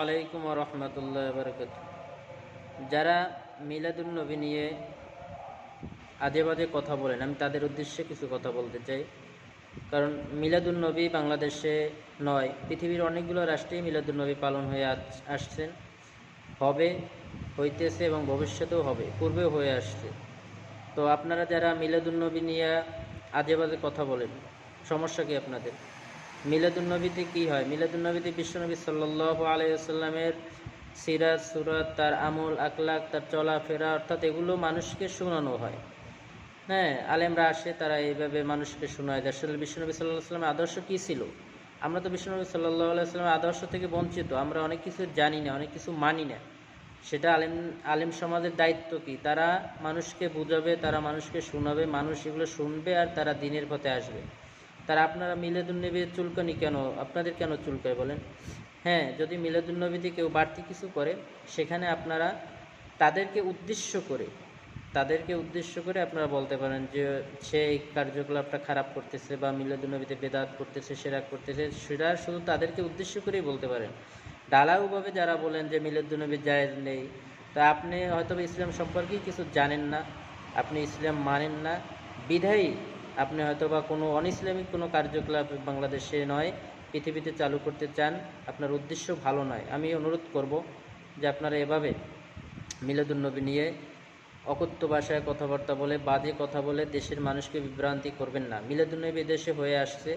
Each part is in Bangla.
আলাইকুম রহমতুল্লাহ বরকত। যারা মিলাদুন নবী নিয়ে আজে বাজে কথা বলেন, আমি তাদের উদ্দেশ্যে কিছু কথা বলতে চাই। কারণ মিলাদুন নবী বাংলাদেশে নয়, পৃথিবীর অনেকগুলো রাষ্ট্রেই মিলাদুন নবী পালন হয়ে আসছেন, হবে, হইতেছে এবং ভবিষ্যতেও হবে, পূর্বেও হয়ে আসছে। তো আপনারা যারা মিলাদুন নবী নিয়ে আজে বাজে কথা বলেন, সমস্যা কি আপনাদের? মিলাদুন্নবীতে কি হয়? মিলাদুন্নবীতে বিশ্বনবী সাল্লাল্লাহু আলাইহি ওয়াসাল্লামের সিরাত সুরাত, তার আমল আকলাক, তার চলাফেরা, অর্থাৎ এগুলো মানুষকে শোনানো হয়। হ্যাঁ, আলেমরা আসে, তারা এইভাবে মানুষকে শোনায় যে আসলে বিশ্বনবী সাল্লাল্লাহু আলাইহি ওয়াসাল্লামের আদর্শ কী ছিল। আমরা তো বিশ্বনবী সাল্লাল্লাহু আলাইহি ওয়াসাল্লামের আদর্শ থেকে বঞ্চিত, আমরা অনেক কিছু জানি না, অনেক কিছু মানি না। সেটা আলেম সমাজের দায়িত্ব কি? তারা মানুষকে বুঝাবে, তারা মানুষকে শোনাবে, মানুষ এগুলো শুনবে আর তারা দ্বীনের পথে আসবে। তারা আপনারা মিলাদুন্নবীর চুলকানি কেন, আপনাদের কেন চুলকায় বলেন? হ্যাঁ, যদি মিলাদুন্নবীতে কেউ বাড়তি কিছু করে, সেখানে আপনারা তাদেরকে উদ্দেশ্য করে আপনারা বলতে পারেন যে সে এই কার্যকলাপটা খারাপ করতেছে বা মিলাদুন্নবীতে বেদাত করতেছে, সেরা করতেছে, সেটা শুধু তাদেরকে উদ্দেশ্য করেই বলতে পারেন। ঢালাওভাবে যারা বলেন যে মিলাদুন্নবী জায়েজ নেই, তা আপনি হয়তো ইসলাম সম্পর্কেই কিছু জানেন না, আপনি ইসলাম মানেন না, বিধায়ী আপনি হয়তো বা কোনো অনইসলামিক কোনো কার্যকলাপ বাংলাদেশে নয়, পৃথিবীতে চালু করতে চান, আপনার উদ্দেশ্য ভালো নয়। আমি অনুরোধ করব যে আপনারা এভাবে মিলাদুন্নবী নিয়ে অকথ্য ভাষায় কথাবার্তা বলে, বাজে কথা বলে দেশের মানুষকে বিভ্রান্তি করবেন না। মিলাদুন্নবী দেশে হয়ে আসছে,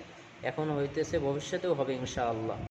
এখন হইতেছে, ভবিষ্যতেও হবে ইনশাআল্লাহ।